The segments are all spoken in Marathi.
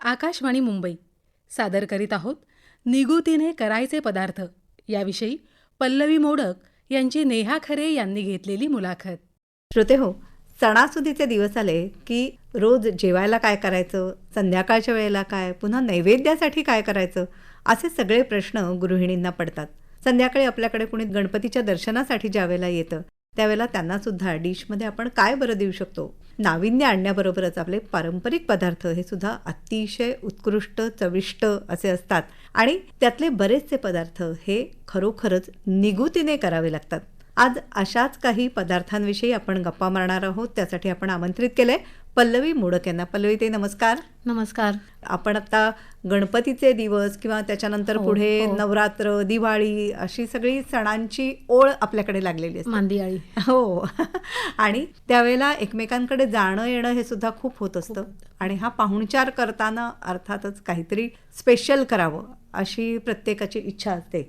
आकाशवाणी मुंबई सादर करीत आहोत निगुतीने करायचे पदार्थ याविषयी पल्लवी मोडक यांची नेहा खरे यांनी घेतलेली मुलाखत. श्रोते हो, सणासुदीचे दिवस आले की रोज जेवायला काय करायचं, संध्याकाळच्या वेळेला काय, पुन्हा नैवेद्यासाठी काय करायचं, असे सगळे प्रश्न गृहिणींना पडतात. संध्याकाळी आपल्याकडे कुणी गणपतीच्या दर्शनासाठी ज्यावेळेला येतं त्यावेळेला त्यांनासुद्धा डिशमध्ये आपण काय बरं देऊ शकतो. नाविन्य आणण्याबरोबरच आपले पारंपरिक पदार्थ हे सुद्धा अतिशय उत्कृष्ट चविष्ट असे असतात आणि त्यातले बरेचसे पदार्थ हे खरोखरच निगुतीने करावे लागतात. आज अशाच काही पदार्थांविषयी आपण गप्पा मारणार आहोत. त्यासाठी आपण आमंत्रित केलंय पल्लवी मोडक यांना. पल्लवी ताई नमस्कार. नमस्कार. आपण आता गणपतीचे दिवस किंवा त्याच्यानंतर पुढे नवरात्र, दिवाळी अशी सगळी सणांची ओळ आपल्याकडे लागलेली असते. मांदियाळी. हो आणि त्यावेळेला एकमेकांकडे जाणं येणं हे सुद्धा खूप होत असतं आणि हा पाहुणचार करताना अर्थातच काहीतरी स्पेशल करावं अशी प्रत्येकाची इच्छा असते.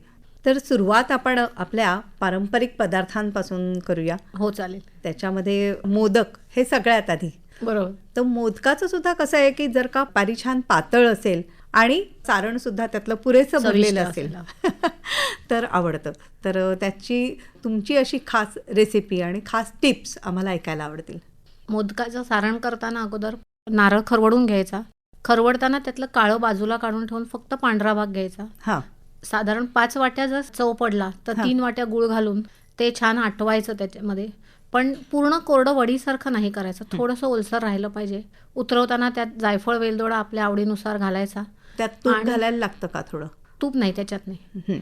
तर सुरुवात आपण आपल्या पारंपरिक पदार्थांपासून करूया. हो चालेल. त्याच्यामध्ये मोदक हे सगळ्यात आधी. बरोबर. तर मोदकाचं सुद्धा कसं आहे की जर का पारी छान पातळ असेल आणि सारण सुद्धा त्यातलं पुरेसं भरलेलं असेल तर आवडतं. तर त्याची तुमची अशी खास रेसिपी आणि खास टिप्स आम्हाला ऐकायला आवडतील. मोदकाचं सारण करताना अगोदर नारळ खरवडून घ्यायचा. खरवडताना त्यातलं काळं बाजूला काढून ठेवून फक्त पांढरा भाग घ्यायचा. हां. साधारण 5 वाट्या जर चव पडला तर 3 वाट्या गूळ घालून ते छान आटवायचं त्याच्यामध्ये. पण पूर्ण कोरडं वडीसारखं नाही करायचं, थोडंसं ओलसर राहिलं पाहिजे. उतरवताना त्यात जायफळ वेलदोडा आपल्या आवडीनुसार घालायचा. त्यात तूप घालायला लागतं का थोडं? तूप नाही, त्याच्यात नाही.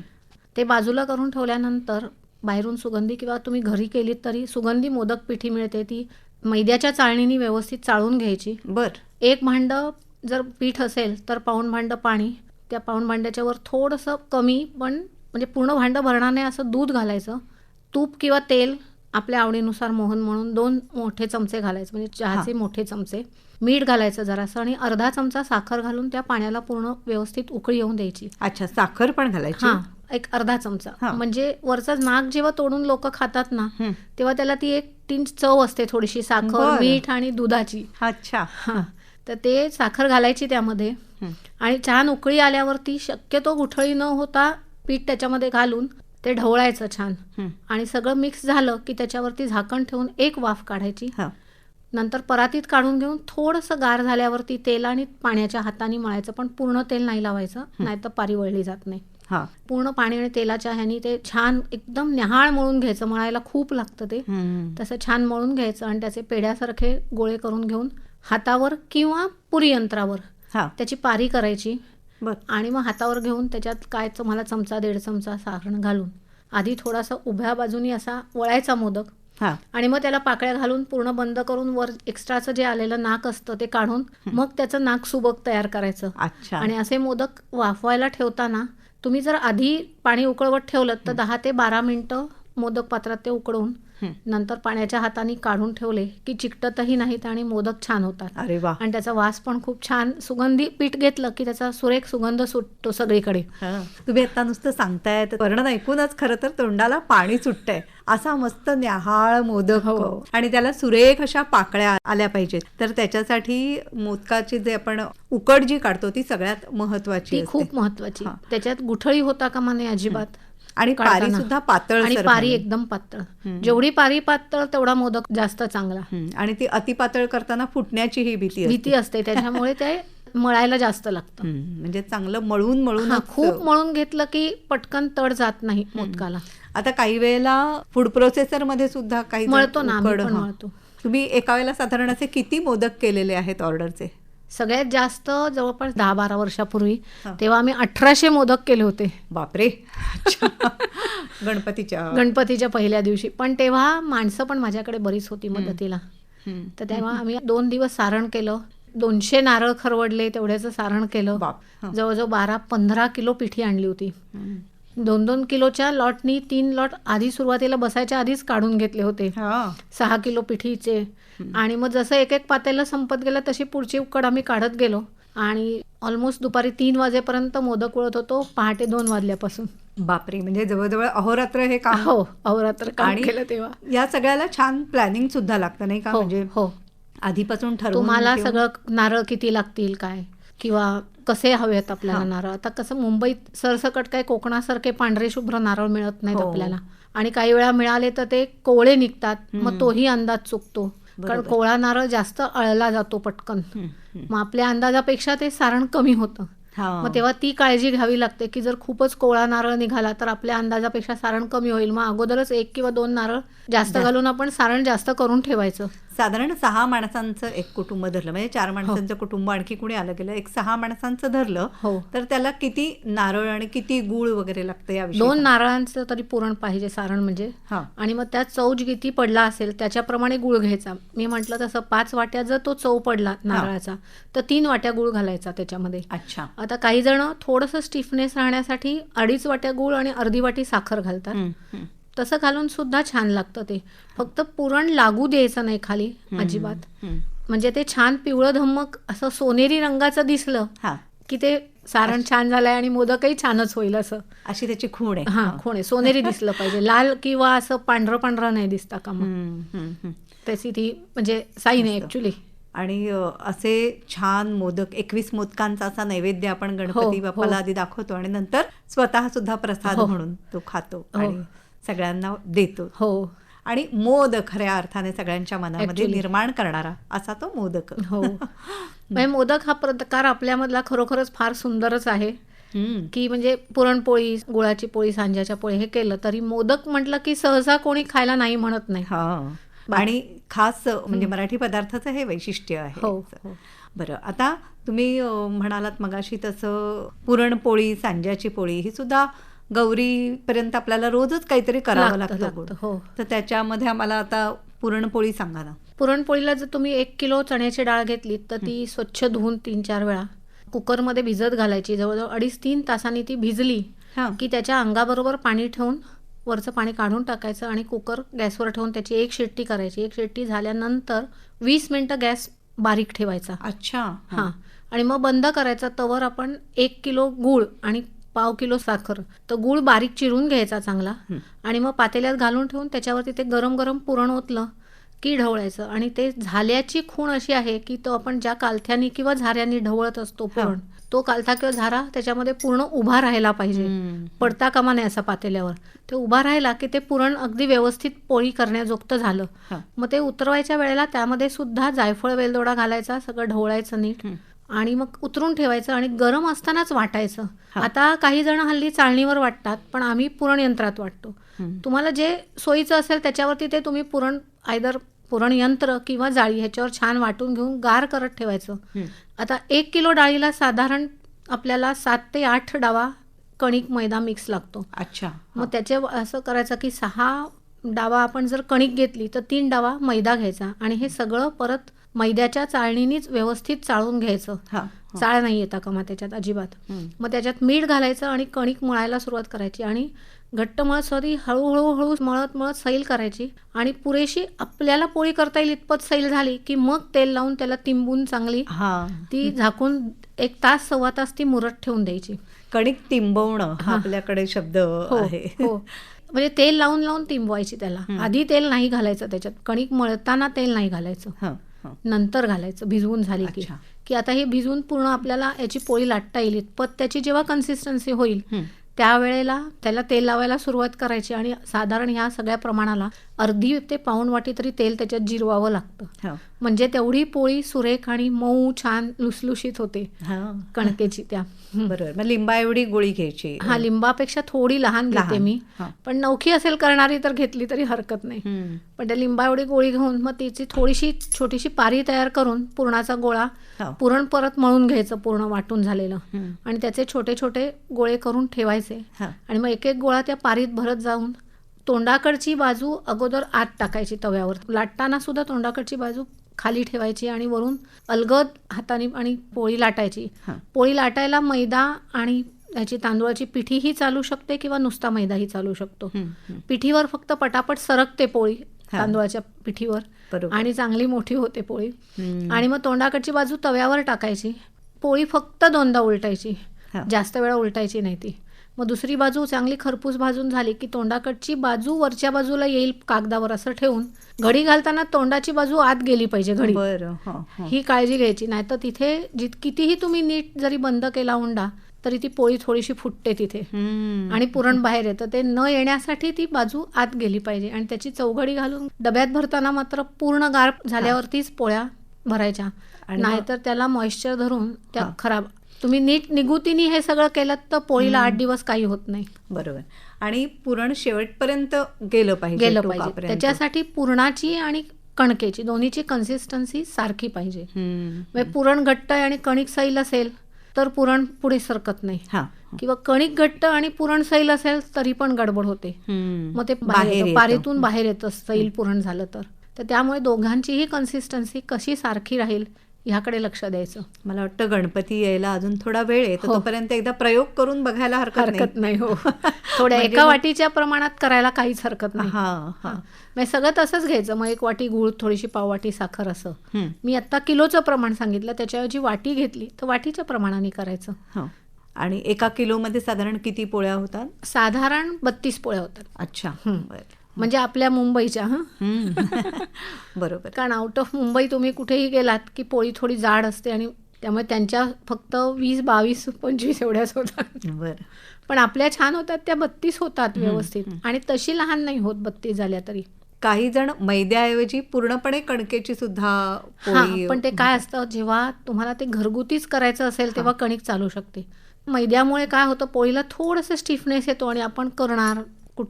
ते बाजूला करून ठेवल्यानंतर बाहेरून सुगंधी किंवा तुम्ही घरी केलीत तरी सुगंधी मोदक पिठी मिळते, ती मैद्याच्या चाळणीने व्यवस्थित चाळून घ्यायची. बरं. एक भांडं जर पीठ असेल तर पाऊण भांडं पाणी, त्या पाऊण भांड्याच्या वर थोडंसं कमी पण म्हणजे पूर्ण भांडं भरणार नाही असं दूध घालायचं. तूप किंवा तेल आपल्या आवडीनुसार मोहन म्हणून 2 मोठे चमचे घालायचे, म्हणजे चहाचे मोठे चमचे. मीठ घालायचं जरासं आणि अर्धा चमचा साखर घालून त्या पाण्याला पूर्ण व्यवस्थित उकळी येऊन द्यायची. अच्छा, साखर पण घालायची? हां, एक अर्धा चमचा. म्हणजे वरचा नाक जेव्हा तोडून लोक खातात ना तेव्हा त्याला ती एक टीन चव असते, थोडीशी साखर, मीठ आणि दुधाची. अच्छा. हां, तर ते साखर घालायची त्यामध्ये आणि छान उकळी आल्यावरती शक्यतो गुठळी न होता पीठ त्याच्यामध्ये घालून ते ढवळायचं छान. आणि सगळं मिक्स झालं की त्याच्यावरती झाकण ठेवून एक वाफ काढायची. नंतर परातीत काढून घेऊन थोडंसं गार झाल्यावरती तेल आणि पाण्याच्या हाताने मळायचं, पण पूर्ण तेल नाही लावायचं, नाहीतर पारी वळली जात नाही. पूर्ण पाणी आणि तेलाच्या ह्यानी ते छान एकदम न्याहाळ मळून घ्यायचं. मळायला खूप लागतं ते. तसं छान मळून घ्यायचं आणि त्याचे पेड्यासारखे गोळे करून घेऊन हातावर किंवा पुरी यंत्रावर त्याची पारी करायची. आणि मग हातावर घेऊन त्याच्यात काय तुम्हाला चमचा 1.5 चमचा सारण घालून आधी थोडासा उभ्या बाजूनी असा वळायचा मोदक आणि मग त्याला पाकळ्या घालून पूर्ण बंद करून वर एक्स्ट्राचं जे आलेलं नाक असतं ते काढून मग त्याचं नाक सुबक तयार करायचं. आणि असे मोदक वाफवायला ठेवताना तुम्ही जर आधी पाणी उकळवत ठेवलं तर 10 ते 12 मिनिटं मोदक पात्रात ते उकळून नंतर पाण्याच्या हाताने काढून ठेवले की चिकटतही नाहीत आणि मोदक छान होतात. अरे वा. आणि त्याचा वास पण खूप छान, सुगंधी पीठ घेतलं की त्याचा सुरेख सुगंध सुटतो सगळीकडे. तुम्ही आता नुसतं सांगताय तर वर्णन ऐकूनच खरं तर तोंडाला पाणी सुटतंय. असा मस्त न्याहाळ मोदक आणि त्याला सुरेख अशा पाकळ्या आल्या पाहिजेत. तर त्याच्यासाठी मोदकाची जे आपण उकड जी काढतो ती सगळ्यात महत्वाची, ती खूप महत्वाची. त्याच्यात गुठळी होता कामा नये अजिबात. आणि पारी सुद्धा पातळ, आणि पारी एकदम पातळ. जेवढी पारी पातळ तेवढा मोदक जास्त चांगला. आणि ती अति पातळ करताना फुटण्याची ही भीती असते, त्याच्यामुळे ते मळायला जास्त लागतं. म्हणजे चांगलं मळून खूप मळून घेतलं की पटकन तड जात नाही मोदकाला. आता काही वेळेला फूड प्रोसेसर मध्ये सुद्धा काही मळतो ना, आम्ही पण मळतो. तुम्ही एका वेळेला साधारण असे किती मोदक केलेले आहेत ऑर्डरचे? सगळ्यात जास्त जवळपास 10-12 वर्षापूर्वी तेव्हा आम्ही 1800 मोदक केले होते. बापरे. गणपतीच्या पहिल्या दिवशी. पण तेव्हा माणसं पण माझ्याकडे बरीच होती मदतीला. तर तेव्हा आम्ही 2 दिवस सारण केलं. 200 नारळ खरवडले, तेवढ्याचं सारण केलं. जवळजवळ 12-15 किलो पिठी आणली होती. 2-2 किलोच्या लॉटनी 3 लॉट आधी सुरुवातीला बसायच्या आधीच काढून घेतले होते 6 किलो पिठीचे. आणि मग जसं एक एक पातेलं संपत गेलं तशी पुढची उकड आम्ही काढत गेलो आणि ऑलमोस्ट दुपारी 3 वाजेपर्यंत मोदक वळत होतो, पहाटे 2 वाजल्यापासून. बापरे. म्हणजे जवळजवळ अहोरात्र हे काम. अहोरात्र काम केलं. तेव्हा या सगळ्याला छान प्लॅनिंग सुद्धा लागतं नाही का? म्हणजे आधीपासून ठरवून तुम्हाला सगळं नारळ किती लागतील, काय किंवा कसे हवेत आपल्याला नारळ. आता कसं मुंबईत सरसकट काही कोकणासारखे पांढरे शुभ्र नारळ मिळत नाहीत आपल्याला, आणि काही वेळा मिळाले तर ते कोवळे निघतात, मग तोही अंदाज चुकतो. कारण कोवळा नारळ जास्त अळला जातो पटकन, मग आपल्या अंदाजापेक्षा ते सारण कमी होतं. मग तेव्हा ती काळजी घ्यावी लागते की जर खूपच कोवळा नारळ निघाला तर आपल्या अंदाजापेक्षा सारण कमी होईल, मग अगोदरच 1 किंवा 2 नारळ जास्त घालून आपण सारण जास्त करून ठेवायचं. साधारण 6 माणसांचं एक कुटुंब धरलं, म्हणजे 4 माणसांचं कुटुंब आणखी कुणी आलं गेलं, एक 6 माणसांचं धरलं तर त्याला किती नारळ आणि किती गूळ वगैरे लागतं याविषयी? 2 नारळांचं तरी पुरण पाहिजे सारण म्हणजे. आणि मग त्यात चव किती पडला असेल त्याच्याप्रमाणे गूळ घ्यायचा. मी म्हटलं तसं 5 वाट्या जर तो चव पडला नारळाचा तर 3 वाट्या गूळ घालायचा त्याच्यामध्ये. अच्छा. आता काही जण थोडंसं स्टिफनेस राहण्यासाठी 2.5 वाट्या गूळ आणि अर्धी वाटी साखर घालतात. तसं घालून सुद्धा छान लागतं ते. फक्त पुरण लागू द्यायचं नाही खाली अजिबात, म्हणजे ते छान पिवळं धम्मक असं सोनेरी रंगाचं दिसलं की ते सारण छान झालंय आणि मोदकही छानच होईल, असं अशी त्याची खूण आहे. खूण आहे, सोनेरी दिसलं पाहिजे, लाल किंवा असं पांढरं पांढरं नाही दिसता का मग. त्याची ती म्हणजे साईन आहे ऍक्च्युली. आणि असे छान मोदक 21 मोदकांचा असा नैवेद्य आपण गणपती बाप्पाला आधी दाखवतो आणि नंतर स्वतः सुद्धा प्रसाद म्हणून तो खातो आणि सगळ्यांना देतो. आणि मोद खऱ्या अर्थाने सगळ्यांच्या मनामध्ये निर्माण करणारा असा तो मोदक. म्हणजे मोदक हा प्रकार आपल्यामधला खरोखरच फार सुंदरच आहे की म्हणजे पुरणपोळी, गुळाची पोळी, सांज्याच्या पोळी हे केलं तरी मोदक म्हटलं की सहसा कोणी खायला नाही म्हणत नाही. आणि खास म्हणजे मराठी पदार्थाचं हे वैशिष्ट्य आहे. बरं, आता तुम्ही म्हणालात मगाशी तसं पुरणपोळी, सांज्याची पोळी ही सुद्धा गौरीपर्यंत आपल्याला रोजच काहीतरी करावं लागतं. तर त्याच्यामध्ये आम्हाला आता पुरणपोळी सांगा ना. पुरणपोळीला जर तुम्ही 1 किलो चण्याची डाळ घेतली तर ती स्वच्छ धुवून 3-4 वेळा कुकरमध्ये भिजत घालायची. जवळजवळ 2.5-3 तासांनी ती भिजली की त्याच्या अंगाबरोबर पाणी ठेवून वरचं पाणी काढून टाकायचं आणि कुकर गॅसवर ठेवून त्याची 1 शिट्टी करायची. 1 शिट्टी झाल्यानंतर 20 मिनिटं गॅस बारीक ठेवायचा. अच्छा. आणि मग बंद करायचा. तवर आपण 1 किलो गूळ आणि 1/2 किलो साखर, तर गूळ बारीक चिरून घ्यायचा चांगला आणि मग पातेल्यात घालून ठेवून त्याच्यावरती ते गरम गरम पुरण ओतलं की ढवळायचं. आणि ते झाल्याची खूण अशी आहे की तो आपण ज्या कालथ्यानी किंवा झाऱ्यानी ढवळत असतो पुरण, तो कालथा किंवा झारा त्याच्यामध्ये पूर्ण उभा राहायला पाहिजे, पडता कामा नाही असा पातेल्यावर. ते उभा राहिला की ते पुरण अगदी व्यवस्थित पोळी करण्याजोगतं झालं. मग ते उतरवायच्या वेळेला त्यामध्ये सुद्धा जायफळ, वेलदोडा घालायचा, सगळं ढवळायचं नीट आणि मग उतरून ठेवायचं आणि गरम असतानाच वाटायचं. आता काही जण हल्ली चाळणीवर वाटतात, पण आम्ही पुरण यंत्रात वाटतो. तुम्हाला जे सोयीचं असेल त्याच्यावरती ते तुम्ही पुरण आयदर पुरण यंत्र किंवा जाळी ह्याच्यावर छान वाटून घेऊन गार करत ठेवायचं. आता 1 किलो डाळीला साधारण आपल्याला 7 ते 8 डावा कणिक मैदा मिक्स लागतो. अच्छा. मग त्याचे असं करायचं की 6 डावा आपण जर कणिक घेतली तर 3 डावा मैदा घ्यायचा आणि हे सगळं परत मैद्याच्या चाळणीनीच व्यवस्थित चाळून घ्यायचं. चाळ नाही येता कामा त्याच्यात अजिबात. मग त्याच्यात मीठ घालायचं आणि कणिक मळायला सुरुवात करायची आणि घट्ट मळत सॉरी हळूहळू मळत मळत सैल करायची आणि पुरेशी आपल्याला पोळी करता येईल इतपत सैल झाली की मग तेल लावून त्याला तिंबून चांगली ती झाकून 1 तास 1.25 तास ती मुरत ठेवून द्यायची. कणिक तिंबवणं हा आपल्याकडे शब्द आहे. म्हणजे तेल लावून लावून तिंबवायची त्याला. आधी तेल नाही घालायचं त्याच्यात, कणिक मळताना तेल नाही घालायचं, नंतर घालायचं भिजवून झाली की आता हे भिजवून पूर्ण आपल्याला याची पोळी लाटता येईल इतपत त्याची जेव्हा कन्सिस्टन्सी होईल त्यावेळेला त्याला तेल लावायला सुरुवात करायची आणि साधारण ह्या सगळ्या प्रमाणाला 1/2 ते 1 वाटी तरी तेल त्याच्यात जिरवावं लागतं. म्हणजे तेवढी पोळी सुरेख आणि मऊ छान लुसलुशीत होते कणकेची त्या. बरोबर. मग लिंबा एवढी गोळी घ्यायची. लिंबापेक्षा थोडी लहान घेते मी, पण नवखी असेल करणारी तर घेतली तरी हरकत नाही. पण त्या लिंबा एवढी गोळी घेऊन मग तिची थोडीशी छोटीशी पारी तयार करून पुरणाचा गोळा पुरण परत मळून घ्यायचं पूर्ण वाटून झालेलं आणि त्याचे छोटे छोटे गोळे करून ठेवायचे आणि मग एक एक गोळा त्या पारीत भरत जाऊन तोंडाकडची बाजू अगोदर आत टाकायची तव्यावर. लाटताना सुद्धा तोंडाकडची बाजू खाली ठेवायची आणि वरून अलगद हाताने आणि पोळी लाटायची. पोळी लाटायला मैदा आणि ह्याची तांदूळाची पिठीही चालू शकते किंवा नुसता मैदाही चालू शकतो. पिठीवर फक्त पटापट सरकते पोळी तांदूळाच्या पिठीवर आणि चांगली मोठी होते पोळी. आणि मग तोंडाकडची बाजू तव्यावर टाकायची. पोळी फक्त 2दा उलटायची, जास्त वेळा उलटायची नाही ती. मग दुसरी बाजू चांगली खरपूस भाजून झाली की तोंडाकडची बाजू वरच्या बाजूला येईल कागदावर असं ठेवून घडी घालताना तोंडाची बाजू आत गेली पाहिजे घडी. बरं. हो, हो. ही काळजी घ्यायची, नाहीतर तिथे कितीही तुम्ही नीट जरी बंद केला उंडा तरी ती पोळी थोडीशी फुटते तिथे आणि पुरण बाहेर येतं. ते न येण्यासाठी ती बाजू आत गेली पाहिजे आणि त्याची चौघडी घालून डब्यात भरताना मात्र पूर्ण गार झाल्यावरतीच पोळ्या भरायच्या, नाहीतर त्याला मॉइश्चर धरून त्या खराब. तुम्ही नीट निगुतीने हे सगळं केलं तर पोळीला 8 दिवस काही होत नाही. बरोबर. आणि पुरण शेवटपर्यंत गेलं पाहिजे. त्याच्यासाठी पुरणाची आणि कणकेची दोन्हीची कन्सिस्टन्सी सारखी पाहिजे. म्हणजे पुरण घट्ट आहे आणि कणिक सैल असेल तर पुरण पुढे सरकत नाही, किंवा कणिक घट्ट आणि पुरण सैल असेल तरी पण गडबड होते, मग ते पारीतून बाहेर येतं सैल पुरण झालं तर त्यामुळे दोघांचीही कन्सिस्टन्सी कशी सारखी राहील ह्याकडे लक्ष द्यायचं. मला वाटतं गणपती यायला अजून थोडा वेळ आहे, तोपर्यंत एकदा प्रयोग करून बघायला हरकत नाही. हो, थोड्या एका वाटीच्या प्रमाणात करायला काहीच हरकत नाही. म्हणजे सगळं तसंच घ्यायचं. मग 1 वाटी गूळ, थोडीशी पाववाटी साखर, असं. मी आता किलोचं प्रमाण सांगितलं, त्याच्याऐवजी वाटी घेतली तर वाटीच्या प्रमाणाने करायचं. आणि 1 किलोमध्ये साधारण किती पोळ्या होतात? साधारण 32 पोळ्या होतात. अच्छा. म्हणजे आपल्या मुंबईच्या. बरोबर. कारण आउट ऑफ मुंबई तुम्ही कुठेही गेलात की पोळी थोडी जाड असते आणि त्यामुळे त्यांच्या फक्त 20, 22, 25 एवढ्याच होतात. बरं. पण आपल्या छान होतात त्या 32 होतात व्यवस्थित, आणि तशी लहान नाही होत 32 झाल्या तरी. काही जण मैद्याऐवजी पूर्णपणे कणकेची सुद्धा पोळी. पण ते काय असतं, जेव्हा तुम्हाला ते घरगुतीच करायचं असेल तेव्हा कणिक चालू शकते. मैद्यामुळे काय होतं, पोळीला थोडंसं स्टिफनेस येतो आणि आपण करणार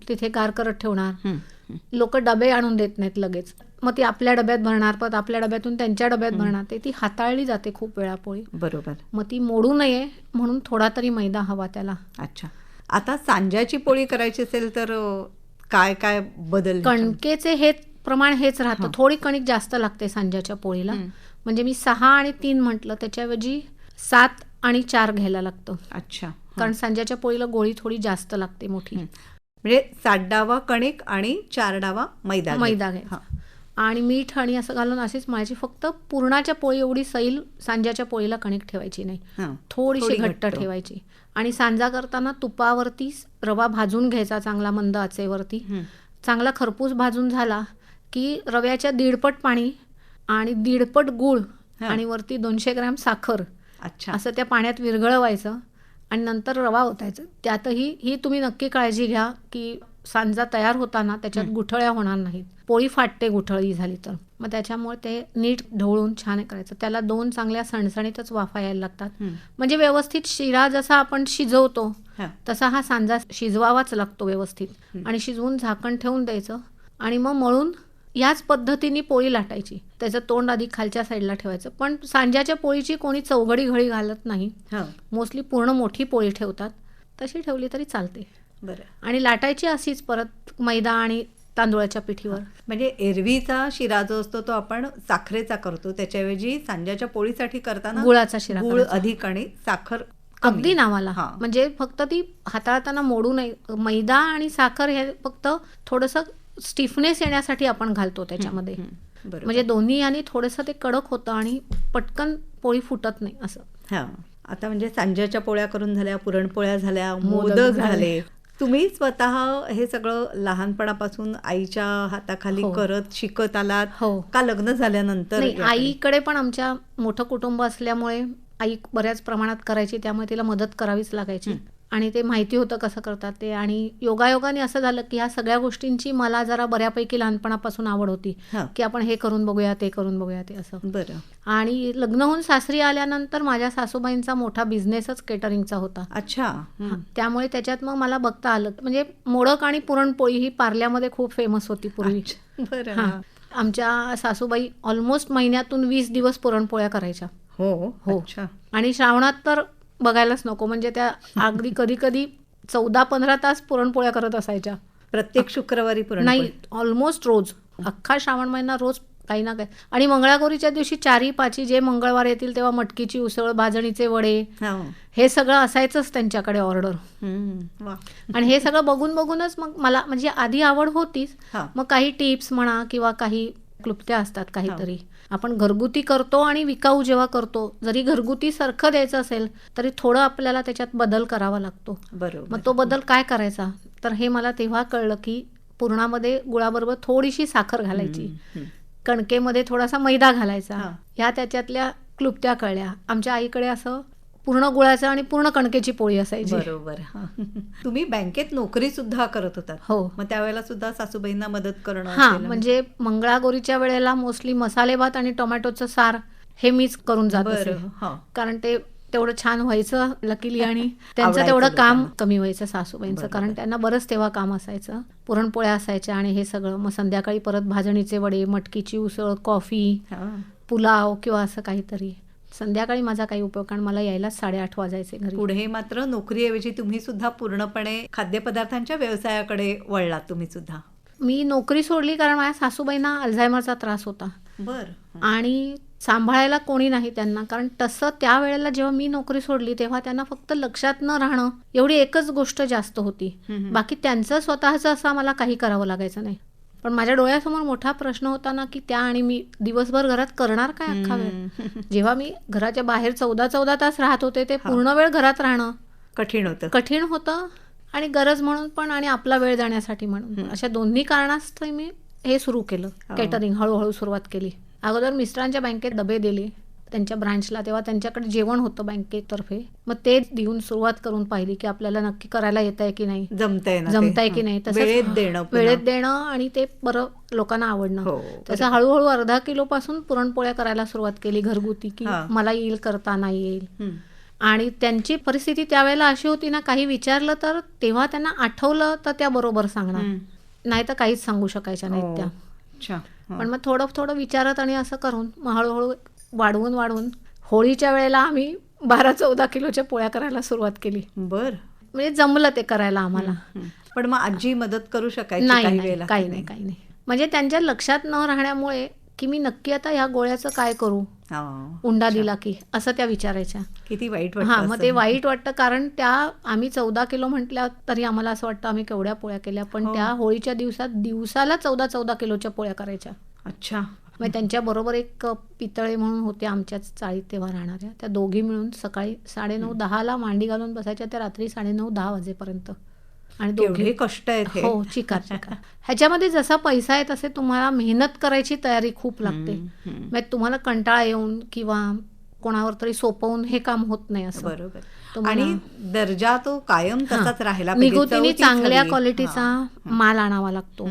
तिथे गार करत ठेवणार. लोक डबे आणून देत नाहीत लगेच, मग ती आपल्या डब्यात भरणार, परत आपल्या डब्यातून त्यांच्या डब्यात भरणार, ते ती हाताळली जाते खूप वेळा पोळी. बरोबर. मग ती मोडू नये म्हणून थोडा तरी मैदा हवा त्याला. अच्छा. आता सांज्याची पोळी करायची असेल तर काय काय बदल? कणकेचे हे प्रमाण हेच राहतं, थोडी कणिक जास्त लागते सांज्याच्या पोळीला. म्हणजे मी 6 आणि 3 म्हटलं, त्याच्याऐवजी 7 आणि 4 घ्यायला लागतं. अच्छा. कारण सांज्याच्या पोळीला गोळी थोडी जास्त लागते, मोठी. म्हणजे 7 डावा कणिक आणि 4 डावा मैदा घ्यायचा आणि मीठ आणि असं घालून अशीच मळायची. फक्त पुरणाच्या पोळी एवढी सैल सांज्याच्या पोळीला कणिक ठेवायची नाही, थोडीशी घट्ट ठेवायची. आणि सांजा करताना तुपावरती रवा भाजून घ्यायचा चांगला मंद आचेवरती. चांगला खरपूस भाजून झाला की रव्याच्या 1.5 पट पाणी आणि 1.5 पट गूळ आणि वरती 200 ग्रॅम साखर असं त्या पाण्यात विरघळवायचं आणि नंतर रवा ओतायचं. त्यातही ही तुम्ही नक्की काळजी घ्या की सांजा तयार होताना त्याच्यात गुठळ्या होणार नाहीत. पोळी फाटते गुठळी झाली तर, मग त्याच्यामुळे ते नीट ढवळून छान करायचं. त्याला 2 चांगल्या सणसणीतच वाफा यायला लागतात. म्हणजे व्यवस्थित शिरा जसा आपण शिजवतो तसा हा सांजा शिजवावाच लागतो व्यवस्थित. आणि शिजवून झाकण ठेवून द्यायचं आणि मग मळून याच पद्धतीने पोळी लाटायची. त्याचं तोंड आधी खालच्या साईडला ठेवायचं. पण सांज्याच्या पोळीची कोणी चौघडी घडी घालत नाही, मोस्टली पूर्ण मोठी पोळी ठेवतात. तशी ठेवली तरी चालते. बरं. आणि लाटायची अशीच परत मैदा आणि तांदूळाच्या पिठीवर. म्हणजे एरवीचा शिरा जो असतो तो आपण साखरेचा करतो, त्याच्याऐवजी सांज्याच्या पोळीसाठी करताना गुळाचा शिरा, गुळ अधिक आणि साखर अगदी नावाला. म्हणजे फक्त ती हाताळताना मोडू नये. मैदा आणि साखर हे फक्त थोडंसं स्टिफनेस येण्यासाठी आपण घालतो त्याच्यामध्ये. म्हणजे दोन्ही आणि थोडंसं ते कडक होतं आणि पटकन पोळी फुटत नाही असं. आता म्हणजे सांज्याच्या पोळ्या करून झाल्या, पुरणपोळ्या झाल्या, मोदक झाले. तुम्ही स्वतः हे सगळं लहानपणापासून आईच्या हाताखाली करत शिकत आलात का लग्न झाल्यानंतर? आईकडे पण आमच्या मोठं कुटुंब असल्यामुळे आई बऱ्याच प्रमाणात करायची, त्यामुळे तिला मदत करावीच लागायची आणि ते माहिती होतं कसं करतात ते. आणि योगायोगाने असं झालं की ह्या सगळ्या गोष्टींची मला जरा बऱ्यापैकी लहानपणापासून आवड होती की आपण हे करून बघूया, ते करून बघूया, ते असं. बरं. आणि लग्न होऊन सासरी आल्यानंतर माझ्या सासूबाईंचा मोठा बिझनेसच केटरिंगचा होता. अच्छा. त्यामुळे त्याच्यात मग मला बघता आलं. म्हणजे मोडक आणि पुरणपोळी ही पार्ल्यामध्ये खूप फेमस होती पूर्वी. आमच्या सासूबाई ऑलमोस्ट महिन्यातून 20 दिवस पुरणपोळ्या करायच्या. हो. आणि श्रावणात तर बघायलाच नको. म्हणजे त्या अगदी कधी कधी 14-15 तास पुरणपोळ्या करत असायच्या प्रत्येक शुक्रवारी. नाही, ऑलमोस्ट रोज, अख्खा श्रावण महिना रोज काही ना काही. आणि मंगळागौरीच्या दिवशी 4-5 जे मंगळवार येतील तेव्हा मटकीची उसळ, भाजणीचे वडे, हे सगळं असायचंच त्यांच्याकडे ऑर्डर. आणि हे सगळं बघून बघूनच मग मला म्हणजे आधी आवड होतीच. मग काही टिप्स म्हणा किंवा काही क्लुप्त्या असतात काहीतरी, आपण घरगुती करतो आणि विकाऊ जेव्हा करतो, जरी घरगुती सारखं द्यायचं असेल तरी थोडं आपल्याला त्याच्यात बदल करावा लागतो. बरोबर. मग तो बदल काय करायचा, तर हे मला तेव्हा कळलं की पुरणामध्ये गुळाबरोबर थोडीशी साखर घालायची, कणकेमध्ये थोडासा मैदा घालायचा. ह्या त्याच्यातल्या क्लुप्त्या कळल्या. आमच्या आईकडे असं पूर्ण गुळाचं आणि पूर्ण कणकेची पोळी असायची. बरोबर. तुम्ही बँकेत नोकरी सुद्धा करत होतात. हो. मग त्यावेळेला सुद्धा सासूबाईंना मदत करणं हा, केलं? म्हणजे मंगळागौरीच्या वेळेला मोस्टली मसाले भात आणि टोमॅटोचं सार हे मीच करून जात असे. कारण ते तेवढं छान व्हायचं लकीली, आणि त्यांचं आवडायचं तेवढं काम लोकांना. कमी व्हायचं सासूबाईंचं, कारण त्यांना बरंच तेव्हा काम असायचं. पुरणपोळ्या असायच्या आणि हे सगळं. मग संध्याकाळी परत भाजणीचे वडे, मटकीची उसळ, कॉफी, पुलाव किंवा असं काहीतरी. संध्याकाळी माझा काही उपयोग, कारण मला यायला 8:30 वाजायचे घरी. पुढे मात्र नोकरीऐवजी तुम्ही सुद्धा पूर्णपणे खाद्यपदार्थांच्या व्यवसायाकडे वळलात तुम्ही सुद्धा. मी नोकरी सोडली कारण माझ्या सासूबाईंना अल्झायमरचा त्रास होता आणि सांभाळायला कोणी नाही त्यांना. कारण तसं त्यावेळेला जेव्हा मी नोकरी सोडली तेव्हा त्यांना फक्त लक्षात न राहणं एवढी एकच गोष्ट जास्त होती. बाकी त्यांचं स्वतःचं असं मला काही करावं लागायचं नाही. पण माझ्या डोळ्यासमोर मोठा प्रश्न होता ना की त्या आणि मी दिवसभर घरात करणार काय अख्खा वेळ. जेव्हा मी घराच्या बाहेर 14 तास राहत होते ते पूर्ण वेळ घरात राहणं कठीण होतं, आणि गरज म्हणून पण आणि आपला वेळ जाण्यासाठी म्हणून. अशा दोन्ही कारणास्तव मी हे सुरू केलं, केटरिंग. हळूहळू सुरुवात केली. अगोदर मिस्टरांच्या बँकेत डबे दिले त्यांच्या ब्रांचला, तेव्हा त्यांच्याकडे जेवण होतं बँकेतर्फे. मग ते देऊन सुरुवात करून पाहिली की आपल्याला नक्की करायला येत आहे की नाही, जमतंय की नाही. तसं वेळेत देणं आणि ते बरं लोकांना आवडणं. तसं हळूहळू अर्धा किलोपासून पुरणपोळ्या करायला सुरुवात केली घरगुती, की मला येईल करता, नाही येईल. आणि त्यांची परिस्थिती त्यावेळेला अशी होती ना, काही विचारलं तर तेव्हा त्यांना आठवलं तर त्या बरोबर सांगणार, नाही तर काहीच सांगू शकायच्या नाहीत त्या. पण मग थोडं विचारत आणि असं करून मग हळूहळू वाढवून होळीच्या वेळेला आम्ही 12-14 किलोच्या पोळ्या करायला सुरुवात केली. म्हणजे जमलं ते करायला आम्हाला. पण मग आजी मदत करू शकायची? काही नाही. म्हणजे त्यांच्या लक्षात न राहण्यामुळे की मी नक्की आता ह्या गोळ्याचं काय करू, उंडा दिला की, असं त्या विचारायच्या. किती वाईट वाटतं. मग ते वाईट वाटतं, कारण त्या आम्ही 14 किलो म्हटल्या तरी आम्हाला असं वाटतं आम्ही केवढ्या पोळ्या केल्या. पण त्या होळीच्या दिवसाला 14 किलोच्या पोळ्या करायच्या. अच्छा. मग त्यांच्या बरोबर एक पितळे म्हणून होत्या आमच्याच चाळीत तेव्हा राहणाऱ्या, त्या दोघी मिळून सकाळी 9:30 मांडी घालून बसायच्या त्या रात्री 9:30-10 वाजेपर्यंत. आणि दोघे कष्ट आहेत. हो, चिकार. ह्याच्यामध्ये जसा पैसा आहे तसे तुम्हाला मेहनत करायची तयारी खूप लागते. मग तुम्हाला कंटाळा येऊन किंवा कोणावर तरी सोपवून हे काम होत नाही असं. बरोबर. आणि दर्जा तो कायम तसाच राहिला. निगुतीने चांगल्या क्वालिटीचा माल आणावा लागतो,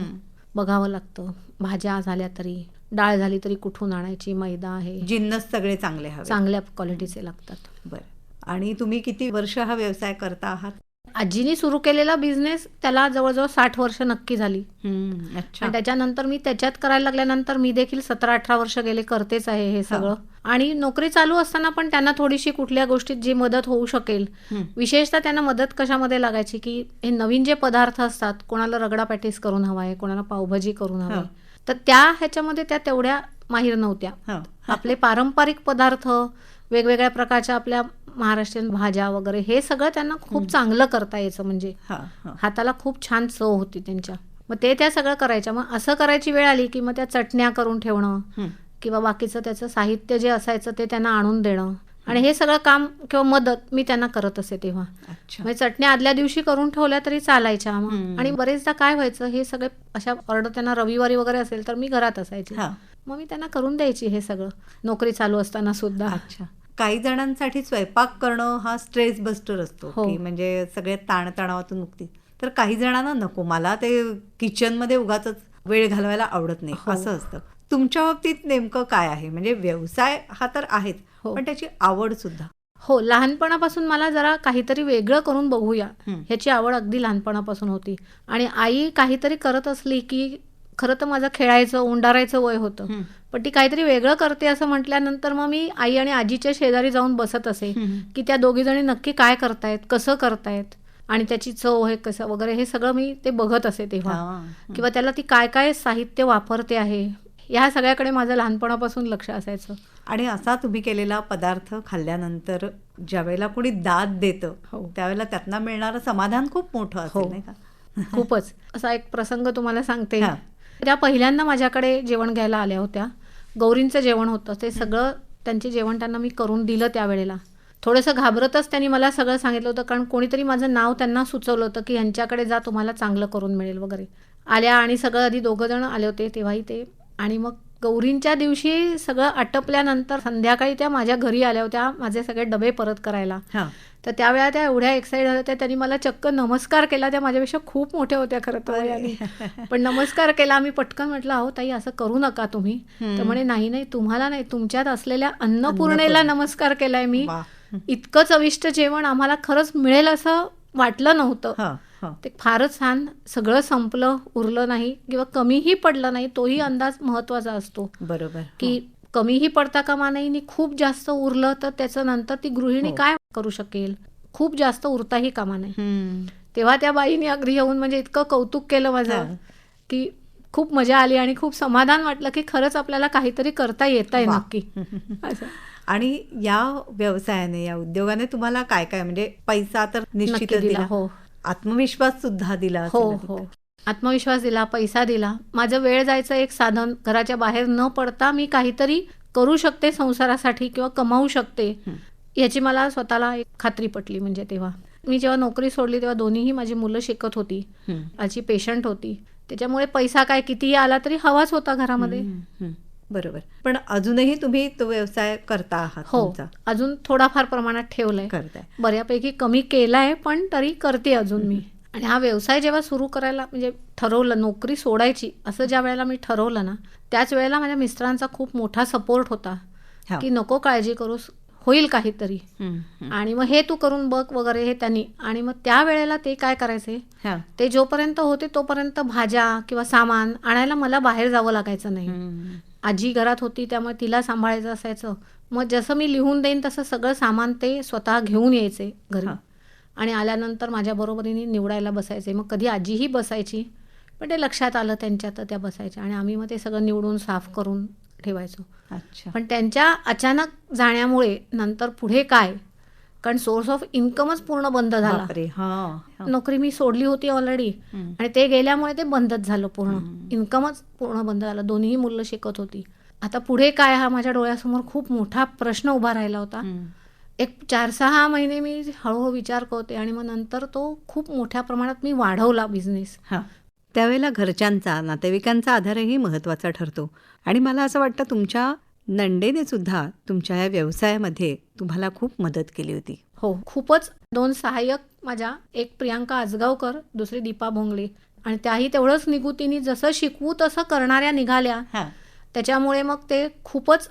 बघावं लागतं. भाज्या झाल्या तरी, डाळ झाली तरी कुठून आणायची, मैदा आहे, जिन्नस सगळे चांगले हवे, चांगल्या क्वालिटीचे लागतात. बरं. आणि तुम्ही किती वर्ष हा व्यवसाय करता आहात? आजीनी सुरू केलेला बिझनेस त्याला जवळजवळ 60 वर्ष नक्की झाली. अच्छा. त्याच्यानंतर मी त्याच्यात करायला लागल्यानंतर मी देखील 17-18 वर्ष गेले करतेच आहे हे सगळं. आणि नोकरी चालू असताना पण त्यांना थोडीशी कुठल्या गोष्टीत जी मदत होऊ शकेल, विशेषतः त्यांना मदत कशामध्ये लागायची की हे नवीन जे पदार्थ असतात, कोणाला रगडा पॅटीस करून हवाय, कोणाला पावभाजी करून हवाय, तर त्या ह्याच्यामध्ये त्या तेवढ्या माहीर नव्हत्या. आपले पारंपरिक पदार्थ, वेगवेगळ्या प्रकारच्या आपल्या महाराष्ट्रीयन भाज्या वगैरे हे सगळं त्यांना खूप चांगलं करता यायचं. म्हणजे हाताला खूप छान चव होती त्यांच्या. मग ते त्या सगळं करायच्या. मग असं करायची वेळ आली की मग त्या चटण्या करून ठेवणं किंवा बाकीचं त्याचं साहित्य जे असायचं ते त्यांना आणून देणं, आणि हे सगळं काम किंवा मदत मी त्यांना करत असे तेव्हा. म्हणजे चटण्या आदल्या दिवशी करून ठेवल्या तरी चालायच्या. आणि बरेचदा काय व्हायचं, हे सगळे अशा ऑर्डर त्यांना रविवारी वगैरे असेल तर मी घरात असायची, मग मी त्यांना करून द्यायची हे सगळं नोकरी चालू असताना सुद्धा. अच्छा. काही जणांसाठी स्वयंपाक करणं हा स्ट्रेस बस्टर असतो, की म्हणजे सगळे ताणतणावातून मुक्ती. तर काही जणांना नको, मला ते किचनमध्ये उगाचच वेळ घालवायला आवडत नाही असं असतं. तुमच्या बाबतीत नेमकं काय आहे? म्हणजे व्यवसाय हा तर आहेच, पण त्याची आवड सुद्धा. हो, लहानपणापासून मला जरा काहीतरी वेगळं करून बघूया ह्याची आवड अगदी लहानपणापासून होती. आणि आई काहीतरी करत असली की, खरं तर माझं खेळायचं, उंडारायचं वय होतं, पण ती काहीतरी वेगळं करते असं म्हटल्यानंतर मग मी आई आणि आजीच्या शेजारी जाऊन बसत असे की त्या दोघी जणी नक्की काय करतायत, कसं करतायत, आणि त्याची चव हे कसं वगैरे हे सगळं मी ते बघत असे तेव्हा. किंवा त्याला ती काय काय साहित्य वापरते आहे, ह्या सगळ्याकडे माझं लहानपणापासून लक्ष असायचं. आणि असा तुम्ही केलेला पदार्थ खाल्ल्यानंतर ज्यावेळेला कोणी दाद देतं त्यावेळेला त्यातनं मिळणारं समाधान खूप मोठं असेल, नाही का? खूपच. असा एक प्रसंग तुम्हाला सांगते. त्या पहिल्यांदा माझ्याकडे जेवण घ्यायला आल्या होत्या गौरींचं जेवण होतं ते सगळं त्यांचे जेवण त्यांना मी करून दिलं त्यावेळेला. थोडंसं घाबरतच त्यांनी मला सगळं सांगितलं होतं, कारण कोणीतरी माझं नाव त्यांना सुचवलं होतं की यांच्याकडे जा, तुम्हाला चांगलं करून मिळेल वगैरे. आल्या आणि सगळं आधी 2 जण आले होते तेव्हाही ते, आणि मग गौरींच्या दिवशी सगळं आटपल्यानंतर संध्याकाळी त्या माझ्या घरी आल्या होत्या माझे सगळे डबे परत करायला. हां. तर त्यावेळेला त्या एवढ्या एक्साइटेड झाल्या होत्या, त्यांनी मला चक्क नमस्कार केला. त्या माझ्यापेक्षा खूप मोठ्या होत्या खरं तर वयाने, पण नमस्कार केला. मी पटकन म्हटलं, अहो ताई असं करू नका तुम्ही. तर म्हणे नाही नाही, तुम्हाला नाही, तुमच्यात असलेल्या अन्नपूर्णेला नमस्कार केलाय मी. इतकं चविष्ट जेवण आम्हाला खरंच मिळेल असं वाटलं नव्हतं. हां, हां. ते फारच छान. सगळं संपलं, उरलं नाही किंवा कमीही पडलं नाही, तोही अंदाज महत्वाचा असतो. बरोबर. की कमीही पडता कामा नाही आणि खूप जास्त उरलं तर त्याचं नंतर ती गृहिणी काय करू शकेल. खूप जास्त उरताही कामा नाही. तेव्हा त्या बाईने अगदी येऊन म्हणजे इतकं कौतुक केलं माझं की खूप मजा आली आणि खूप समाधान वाटलं की खरंच आपल्याला काहीतरी करता येत आहे नक्की असं. आणि या व्यवसायाने, या उद्योगाने तुम्हाला काय काय, म्हणजे पैसा तर निश्चितच दिला, हो, आत्मविश्वास सुद्धा दिला हो असेल हो, आत्मविश्वास दिला, पैसा दिला, माझं वेळ जायचं एक साधन, घराच्या बाहेर न पडता मी काहीतरी करू शकते संसारासाठी किंवा कमावू शकते याची मला स्वतःला एक खात्री पटली. म्हणजे तेव्हा मी जेव्हा नोकरी सोडली तेव्हा दोन्हीही माझी मुलं शिकत होती, माझी पेशंट होती, त्याच्यामुळे पैसा काय कितीही आला तरी हवाच होता घरामध्ये. बरोबर. पण अजूनही तुम्ही तो व्यवसाय करता आहात? हो, तुमचा अजून थोडाफार प्रमाणात ठेवलाय, करताय. बऱ्यापैकी कमी केलाय, पण तरी करते अजून मी. आणि हा व्यवसाय जेव्हा सुरू करायला म्हणजे ठरवलं, नोकरी सोडायची असं ज्या वेळेला मी ठरवलं ना, त्याच वेळेला माझ्या मिस्टरांचा खूप मोठा सपोर्ट होता की नको काळजी करूस, होईल काहीतरी, आणि मग हे तू करून बघ वगैरे हे त्यांनी. आणि मग त्या वेळेला ते काय करायचे, ते जोपर्यंत होते तोपर्यंत भाज्या किंवा सामान आणायला मला बाहेर जावं लागायचं नाही. आजी घरात होती त्यामुळे तिला सांभाळायचं असायचं. मग जसं मी लिहून देईन तसं सगळं सामान ते स्वतः घेऊन यायचे घरी, आणि आल्यानंतर माझ्या बरोबरीने निवडायला बसायचे. मग कधी आजीही बसायची, पण ते लक्षात आलं त्यांच्या तर त्या बसायच्या, आणि आम्ही मग ते सगळं निवडून साफ करून ठेवायचो. अच्छा. पण त्यांच्या अचानक जाण्यामुळे नंतर पुढे काय, कारण सोर्स ऑफ इन्कमच पूर्ण बंद झाला. नोकरी मी सोडली होती ऑलरेडी, आणि ते गेल्यामुळे ते बंदच झालं पूर्ण, इन्कमच पूर्ण बंद झालं. दोन्ही मुलं शिकत होती. आता पुढे काय, हा माझ्या डोळ्यासमोर खूप मोठा प्रश्न उभा राहिला होता. एक 4-6 महिने मी हळूहळू विचार करते, आणि मग नंतर तो खूप मोठ्या प्रमाणात मी वाढवला बिझनेस. त्यावेळेला घरच्यांचा, नातेवाईकांचा आधारही महत्त्वाचा ठरतो. आणि मला असं वाटतं तुमच्या नंडेने सुद्धा तुमच्या या व्यवसायामध्ये तुम्हाला खूप मदत केली होती. हो, खूपच. 2 सहाय्यक माझ्या, एक प्रियांका आजगावकर, दुसरी दीपा भोंगले, आणि त्याही तेवढंच निगुतीने जसं शिकवू तसं करणाऱ्या निघाल्या. त्याच्यामुळे मग ते खूपच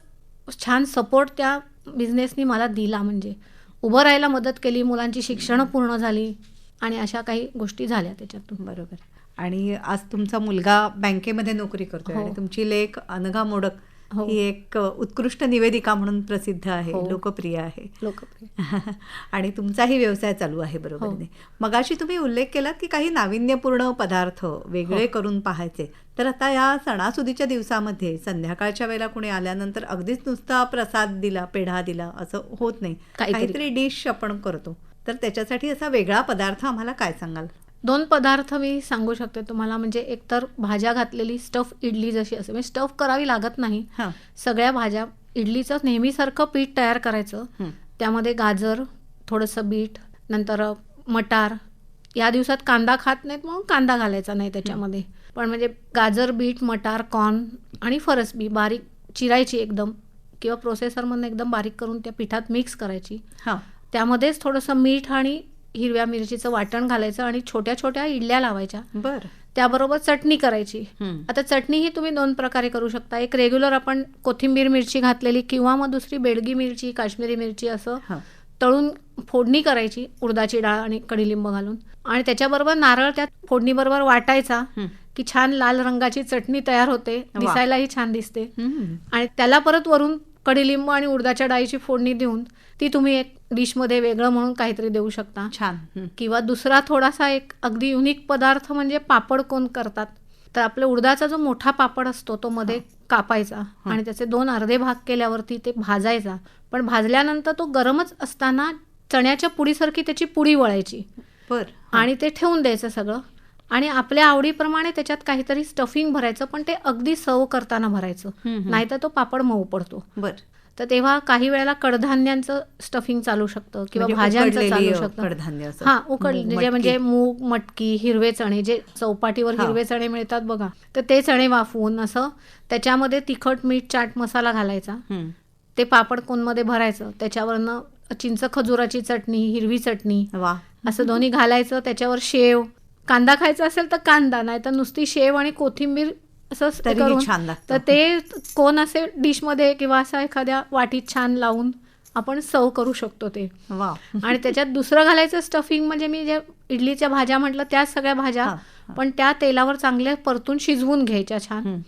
छान सपोर्ट त्या बिझनेसनी मला दिला, म्हणजे उभं राहायला मदत केली. मुलांची शिक्षणं पूर्ण झाली आणि अशा काही गोष्टी झाल्या त्याच्यातून. बरोबर. आणि आज तुमचा मुलगा बँकेमध्ये नोकरी करतोय, आणि तुमची लेक अनघा मोडक ही एक उत्कृष्ट निवेदिका म्हणून प्रसिद्ध आहे, लोकप्रिय आहे. आणि तुमचाही व्यवसाय चालू आहे बरोबरीने. मगाशी तुम्ही उल्लेख केलात की काही नाविन्यपूर्ण पदार्थ वेगळे करून पाहायचे. तर आता या सणासुदीच्या दिवसामध्ये संध्याकाळच्या वेळेला कोणी आल्यानंतर अगदीच नुसता प्रसाद दिला, पेढा दिला असं होत नाही, काहीतरी डिश आपण करतो. तर त्याच्यासाठी असा वेगळा पदार्थ आम्हाला काय सांगाल? 2 पदार्थ मी सांगू शकते तुम्हाला. म्हणजे एकतर भाज्या घातलेली स्टफ इडली जशी असते, म्हणजे स्टफ करावी लागत नाही, सगळ्या भाज्या, इडलीचं नेहमीसारखं पीठ तयार करायचं, त्यामध्ये गाजर, थोडंसं बीट, नंतर मटार. या दिवसात कांदा खात नाहीत म्हणून कांदा घालायचा नाही त्याच्यामध्ये, पण म्हणजे गाजर, बीट, मटार, कॉर्न आणि फरसबी बारीक चिरायची एकदम, किंवा प्रोसेसरमधून एकदम बारीक करून त्या पिठात मिक्स करायची. त्यामध्येच थोडंसं मीठ आणि हिरव्या मिरचीचं वाटण घालायचं, आणि छोट्या छोट्या इडल्या लावायच्या. त्याबरोबर चटणी करायची. आता चटणी ही तुम्ही 2 प्रकारे करू शकता. एक रेग्युलर आपण कोथिंबीर मिरची घातलेली, किंवा मग दुसरी बेडगी मिरची, काश्मीरी मिरची असं तळून फोडणी करायची उडदाची डाळ आणि कडीलिंब घालून, आणि त्याच्याबरोबर नारळ त्या फोडणीबरोबर वाटायचा की छान लाल रंगाची चटणी तयार होते, दिसायलाही छान दिसते. आणि त्याला परत वरून कडीलिंब आणि उडदाच्या डाळीची फोडणी देऊन ती तुम्ही एक डिशमध्ये वेगळं म्हणून काहीतरी देऊ शकता. छान. किंवा दुसरा थोडासा एक अगदी युनिक पदार्थ म्हणजे पापड कोण करतात. तर आपल्या उडदाचा जो मोठा पापड असतो तो मध्ये कापायचा, आणि त्याचे 2 अर्धे भाग केल्यावरती ते भाजायचा. पण भाजल्यानंतर तो गरमच असताना चण्याच्या पुडीसारखी त्याची पुडी वळायची, आणि ते ठेवून द्यायचं सगळं. आणि आपल्या आवडीप्रमाणे त्याच्यात काहीतरी स्टफिंग भरायचं, पण ते अगदी सर्व करताना भरायचं, नाहीतर तो पापड मऊ पडतो. बरं. तर तेव्हा काही वेळेला कडधान्यांचं स्टफिंग चालू शकतं किंवा म्हणजे भाज्यांचं उकडलेली, चालू शकतं. कडधान्य असं. हा, उकडले मूग, म्हणजे मटकी. मूग, मटकी, हिरवे चणे, जे चौपाटीवर हा. हिरवे चणे मिळतात बघा, तर ते चणे वाफवून असं त्याच्यामध्ये तिखट, मीठ, चाट मसाला घालायचा, ते पापड कोनमध्ये भरायचं, त्याच्यावरनं चिंच खजुराची चटणी, हिरवी चटणी वा. असं दोन्ही घालायचं, त्याच्यावर शेव, कांदा खायचा असेल तर कांदा, नाही तर नुसती शेव आणि कोथिंबीर असं तरीही करून, छान लागतं. तर ते कोण असे डिशमध्ये किंवा असं एखाद्या वाटीत छान लावून आपण सर्व करू शकतो ते. वा. आणि त्याच्यात दुसरं घालायचं स्टफिंग म्हणजे मी जे इडलीच्या भाज्या म्हटलं त्याच सगळ्या भाज्या, पण त्या तेलावर चांगल्या परतून शिजवून घ्यायच्या छान,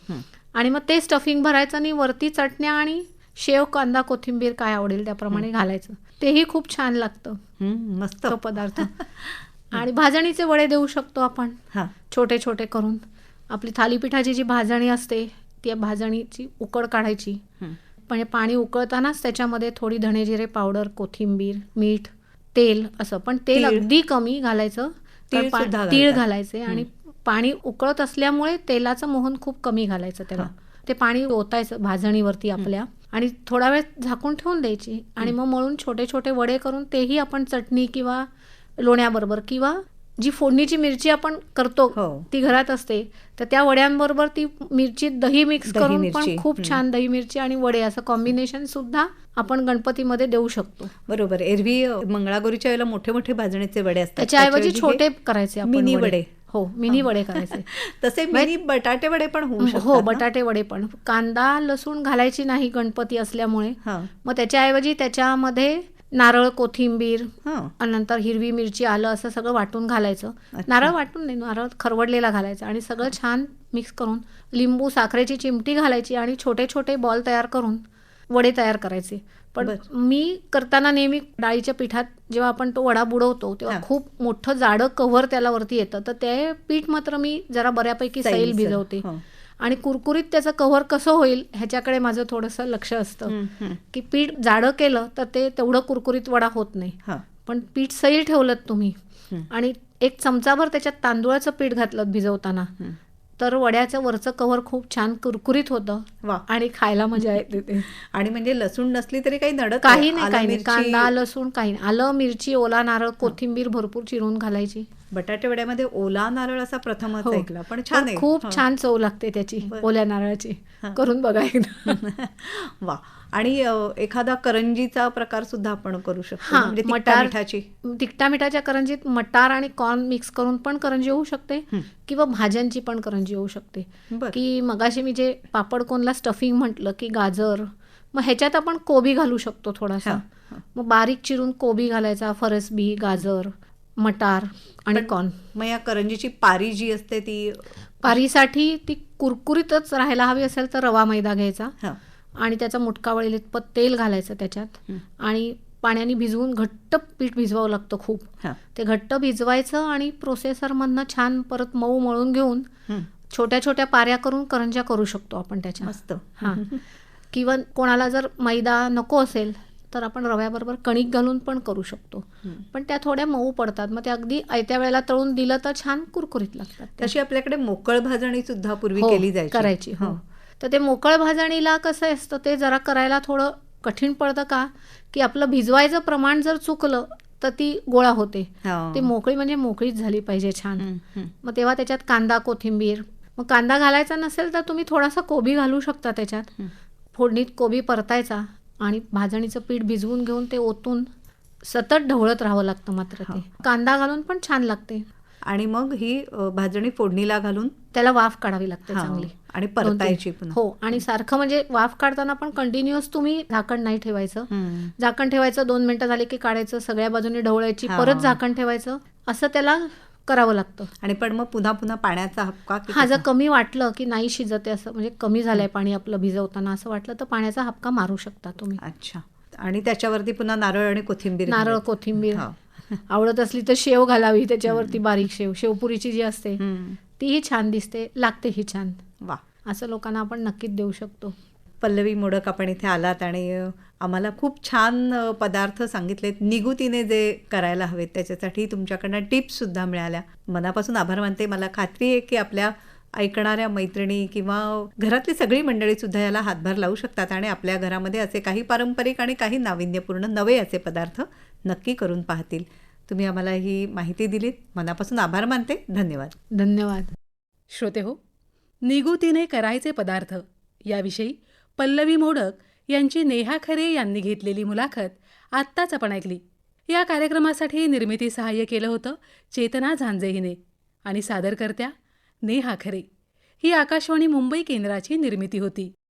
आणि मग ते स्टफिंग भरायचं आणि वरती चटण्या आणि शेव, कांदा, कोथिंबीर काय आवडेल त्याप्रमाणे घालायचं. तेही खूप छान लागतं मस्त तो पदार्थ. आणि भाजणीचे वडे देऊ शकतो आपण छोटे छोटे करून. आपली थालीपीठाची जी भाजणी असते, त्या भाजणीची उकड काढायची, म्हणजे पाणी उकळतानाच त्याच्यामध्ये थोडी धणेजिरे पावडर, कोथिंबीर, मीठ, तेल असं, पण तेल अगदी कमी घालायचं, तीळ घालायचे, आणि पाणी उकळत असल्यामुळे तेलाचं मोहन खूप कमी घालायचं त्याला. ते पाणी ओतायचं भाजणीवरती आपल्या, आणि थोडा वेळ झाकून ठेवून द्यायची, आणि मग मळून छोटे छोटे वडे करून तेही आपण चटणी किंवा लोण्याबरोबर, किंवा जी फोडणीची मिरची आपण करतो ती घरात असते, तर त्या वड्यांबरोबर ती मिरची, दही मिक्स करून पण खूप छान दही मिरची आणि वडे असं कॉम्बिनेशन सुद्धा आपण गणपतीमध्ये देऊ शकतो. बरोबर. एरवी मंगळागौरीच्या वेळेला मोठे मोठे भाजणीचे वडे असतात, त्याच्याऐवजी छोटे करायचे आपण मिनी वडे. हो, मिनी वडे करायचे. तसे मिनी बटाटे वडे पण होऊ शकतात. हो, बटाटे वडे पण. कांदा लसूण घालायची नाही गणपती असल्यामुळे, मग त्याच्याऐवजी त्याच्यामध्ये नारळ, कोथिंबीर, आणि नंतर हिरवी मिरची, आलं असं सगळं वाटून घालायचं. नारळ वाटून नाही, नारळ खरवडलेला घालायचा, आणि सगळं छान मिक्स करून लिंबू, साखरेची चिमटी घालायची, आणि छोटे छोटे बॉल तयार करून वडे तयार करायचे. पण मी करताना नेहमी डाळीच्या पिठात जेव्हा आपण तो वडा बुडवतो तेव्हा खूप मोठं जाडं कव्हर त्याला वरती येतं, तर ते पीठ मात्र मी जरा बऱ्यापैकी सैल भिजवते, आणि कुरकुरीत त्याचं कव्हर कसं होईल ह्याच्याकडे माझं थोडंसं लक्ष असतं, की पीठ जाडं केलं तर ते तेवढं कुरकुरीत वडा होत नाही, पण पीठ सैल ठेवलं तुम्ही आणि एक चमचाभर त्याच्यात तांदूळाचं पीठ घातलं भिजवताना, तर वड्याचं वरचं कव्हर खूप छान कुरकुरीत होतं आणि खायला मजा येते. आणि म्हणजे लसूण नसली तरी काही नडत काही नाही, कांदा लसूण काही नाही, आलं, मिरची, ओला नारळ, कोथिंबीर भरपूर चिरून घालायची. बटाटे वड्यामध्ये ओला नारळ असा प्रथमच ऐकला, पण छान आहे, खूप छान चव लागते त्याची ओल्या नारळाची. करून बघा एकदा. वा. आणि एखादा करंजीचा प्रकार सुद्धा आपण करू शकतो, म्हणजे तिखटा मिठाच्या करंजीत मटार आणि कॉर्न मिक्स करून पण करंजी होऊ शकते, किंवा भाज्यांची पण करंजी होऊ शकते. की मगाशी मी जे पापड कोनला स्टफिंग म्हटलं की गाजर, मग ह्याच्यात आपण कोबी घालू शकतो थोडासा, मग बारीक चिरून कोबी घालायचा, फरसबी, गाजर, मटार आणि कॉर्न. मग या करंजीची पारी जी असते ती, पारीसाठी ती कुरकुरीतच राहायला हवी असेल तर रवा मैदा घ्यायचा, आणि त्याचा मुटका वळील इतपत तेल घालायचं त्याच्यात, आणि पाण्याने भिजवून घट्ट पीठ भिजवावं लागतं खूप. ते घट्ट भिजवायचं आणि प्रोसेसरमधनं छान परत मऊ मळून घेऊन छोट्या छोट्या पाऱ्या करून करंज्या करू शकतो आपण त्याच्या. मस्त. किंवा कोणाला जर मैदा नको असेल तर आपण रव्याबरोबर कणिक घालून पण करू शकतो, पण त्या थोड्या मऊ पडतात, मग ते अगदी आयत्या वेळेला तळून दिलं तर छान कुरकुरीत लागतात. तशी आपल्याकडे मोकळ भाजणी सुद्धा पूर्वी केली करायची. तर ते मोकळ भाजणीला कसं असतं, ते जरा करायला थोडं कठीण पडतं का, की आपलं भिजवायचं प्रमाण जर चुकलं तर ती गोळा होते. ती मोकळी म्हणजे मोकळीच झाली पाहिजे छान. मग तेव्हा त्याच्यात कांदा, कोथिंबीर, मग कांदा घालायचा नसेल तर तुम्ही थोडासा कोबी घालू शकता त्याच्यात. फोडणीत कोबी परतायचा आणि भाजणीचं पीठ भिजवून घेऊन ते ओतून सतत ढवळत राहावं लागतं, मात्र ते कांदा घालून पण छान लागते. आणि मग ही भाजणी फोडणीला घालून त्याला वाफ काढावी लागते चांगली, आणि परतायची पुन्हा. हो, आणि सारखं म्हणजे वाफ काढताना पण कंटिन्युअस तुम्ही झाकण नाही ठेवायचं. झाकण ठेवायचं, 2 मिनिटं झाली की काढायचं, सगळ्या बाजूने ढवळायची, परत झाकण ठेवायचं, असं त्याला करावं लागतं. आणि पण मग पुन्हा पुन्हा पाण्याचा हपका, जर कमी वाटलं की नाही शिजते, असं म्हणजे कमी झालंय पाणी आपलं भिजवताना असं वाटलं तर पाण्याचा हपका मारू शकता तुम्ही. अच्छा. आणि त्याच्यावरती पुन्हा नारळ आणि कोथिंबीर, आवडत असली तर शेव घालावी त्याच्यावरती, बारीक शेव, शेवपुरीची जी असते तीही छान दिसते, लागते ही छान. वा. असं लोकांना आपण नक्कीच देऊ शकतो. पल्लवी मोडक आपण इथे आलात आणि आम्हाला खूप छान पदार्थ सांगितलेत. निगुतीने जे करायला हवेत त्याच्यासाठी तुमच्याकडनं टिप्ससुद्धा मिळाल्या. मनापासून आभार मानते. मला खात्री आहे की आपल्या ऐकणाऱ्या मैत्रिणी किंवा घरातली सगळी मंडळीसुद्धा याला हातभार लावू शकतात आणि आपल्या घरामध्ये असे काही पारंपरिक आणि काही नाविन्यपूर्ण नवे असे पदार्थ नक्की करून पाहतील. तुम्ही आम्हाला ही माहिती दिलीत. मनापासून आभार मानते. धन्यवाद. धन्यवाद. श्रोते हो, निगुतीने करायचे पदार्थ याविषयी पल्लवी मोडक यांची नेहा खरे यांनी घेतलेली मुलाखत आत्ताच आपण ऐकली. या कार्यक्रमासाठी निर्मिती सहाय्य केलं होतं चेतना झांजे हिने आणि सादरकर्त्या नेहा खरे. ही आकाशवाणी मुंबई केंद्राची निर्मिती होती.